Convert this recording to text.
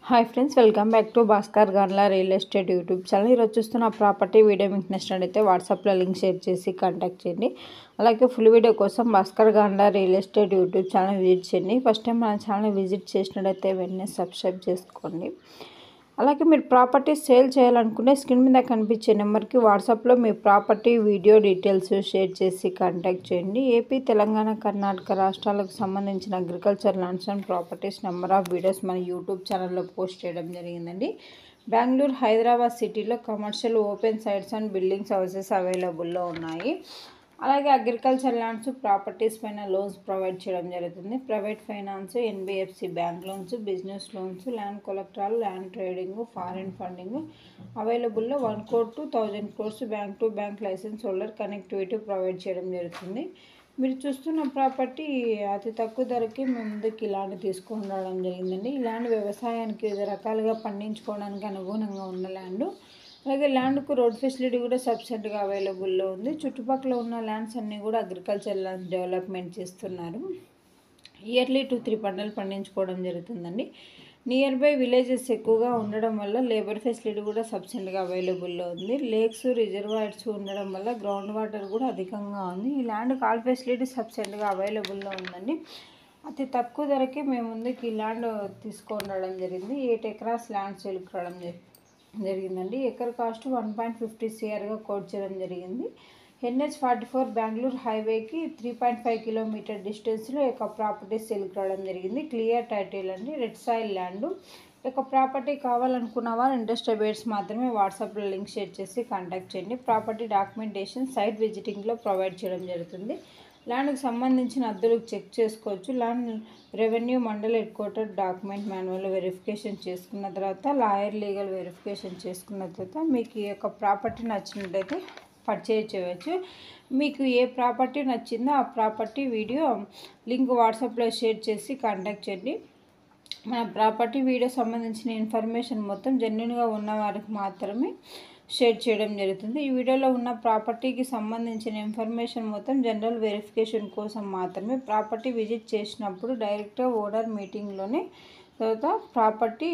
Hi friends, welcome back to Bhaskar Gandla real estate YouTube channel. ఈరోజు చూస్తున్న property video మీకు నచ్చినట్లయితే వాట్సాప్లో లింక్ షేర్ చేసి కాంటాక్ట్ చేయండి. అలాగే ఫుల్ వీడియో కోసం Bhaskar Gandla real estate YouTube channel visit చేయండి. ఫస్ట్ టైం మన ఛానల్ విజిట్ చేసినట్లయితే వెంటనే సబ్స్క్రైబ్ చేసుకోండి. అలాగే మీరు ప్రాపర్టీ సేల్ చేయాలనుకుంటే స్క్రీన్ మీద కనిపించే నెంబర్కి వాట్సాప్లో మీ ప్రాపర్టీ వీడియో డీటెయిల్స్ షేర్ చేసి కాంటాక్ట్ చేయండి. ఏపీ, తెలంగాణ, కర్ణాటక రాష్ట్రాలకు సంబంధించిన agriculture lands and properties number of videos మన యూట్యూబ్ ఛానల్లో పోస్ట్ చేయడం జరిగిందండి. బెంగళూరు, హైదరాబాద్ సిటీలో commercial open sites and buildings houses అవైలబుల్లో ఉన్నాయి. అలాగే అగ్రికల్చర్ ల్యాండ్స్, ప్రాపర్టీస్ పైన లోన్స్ ప్రొవైడ్ చేయడం జరుగుతుంది. Private finance, NBFC bank loans, business loans, land collateral, land trading, foreign funding అవైలబుల్లో 1 crore to 1000 crores bank to bank license holder connectivity provide చేయడం జరుగుతుంది. మీరు చూస్తున్న ప్రాపర్టీ అతి తక్కువ ధరకి మేము ముందుకు ల్యాండ్ తీసుకొని రావడం జరిగిందండి. ఈ ల్యాండ్ వ్యవసాయానికి వివిధ రకాలుగా పండించుకోవడానికి అనుగుణంగా ఉన్న ల్యాండ్. అలాగే ల్యాండ్కు రోడ్ ఫెసిలిటీ కూడా సఫిషియెంట్గా అవైలబుల్లో ఉంది. చుట్టుపక్కల ఉన్న ల్యాండ్స్ అన్నీ కూడా అగ్రికల్చర్ ల్యాండ్స్ డెవలప్మెంట్ చేస్తున్నారు. ఇయర్లీ 2-3 పంటలు పండించుకోవడం జరుగుతుందండి. నియర్ బై విలేజెస్ ఎక్కువగా ఉండడం వల్ల లేబర్ ఫెసిలిటీ కూడా సఫిషియెంట్గా అవైలబుల్లో ఉంది. లేక్స్, రిజర్వాయర్స్ ఉండడం వల్ల గ్రౌండ్ వాటర్ కూడా అధికంగా ఉంది. ఈ ల్యాండ్ కాల్ ఫెసిలిటీ సఫిషియెంట్గా అవైలబుల్లో ఉందండి. అతి తక్కువ ధరకే మేము ముందుకు ఈ ల్యాండ్ తీసుకొని రావడం జరిగింది. 8 acres ల్యాండ్ సేల్కి రావడం జరిగిందండి. ఎకర్ కాస్ట్ 1.50 crగా కోట్ చేయడం జరిగింది. NH44 బెంగళూరు హైవేకి 3.5 కిలోమీటర్ డిస్టెన్స్లో ఒక ప్రాపర్టీ సేల్కి రావడం జరిగింది. క్లియర్ టైటిల్ అండి, రెడ్ సాయిల్ ల్యాండ్. ఒక ప్రాపర్టీ కావాలనుకున్న వారు ఇంట్రెస్టెడ్ బయర్స్ మాత్రమే వాట్సాప్లో లింక్ షేర్ చేసి కాంటాక్ట్ చేయండి. ప్రాపర్టీ డాక్యుమెంటేషన్ సైట్ విజిటింగ్లో ప్రొవైడ్ చేయడం జరుగుతుంది. ల్యాండ్కి సంబంధించిన అద్దెలు చెక్ చేసుకోవచ్చు. Land revenue mandal head quarter document manual verification చేసుకున్న తర్వాత, లాయర్ లీగల్ వెరిఫికేషన్ చేసుకున్న తర్వాత మీకు ఈ యొక్క ప్రాపర్టీ నచ్చినట్లయితే పర్చేజ్ చేయవచ్చు. మీకు ఏ ప్రాపర్టీ నచ్చిందో ఆ ప్రాపర్టీ వీడియో లింక్ వాట్సాప్లో షేర్ చేసి కాంటాక్ట్ చేయండి. మన ప్రాపర్టీ వీడియో సంబంధించిన ఇన్ఫర్మేషన్ మొత్తం జెన్యున్గా ఉన్న వారికి మాత్రమే షేర్ చేయడం జరుగుతుంది. ఈ వీడియోలో ఉన్న ప్రాపర్టీకి సంబంధించిన ఇన్ఫర్మేషన్ మొత్తం జనరల్ వెరిఫికేషన్ కోసం మాత్రమే. ప్రాపర్టీ విజిట్ చేసినప్పుడు డైరెక్ట్గా ఓనర్ మీటింగ్లోనే తర్వాత ప్రాపర్టీ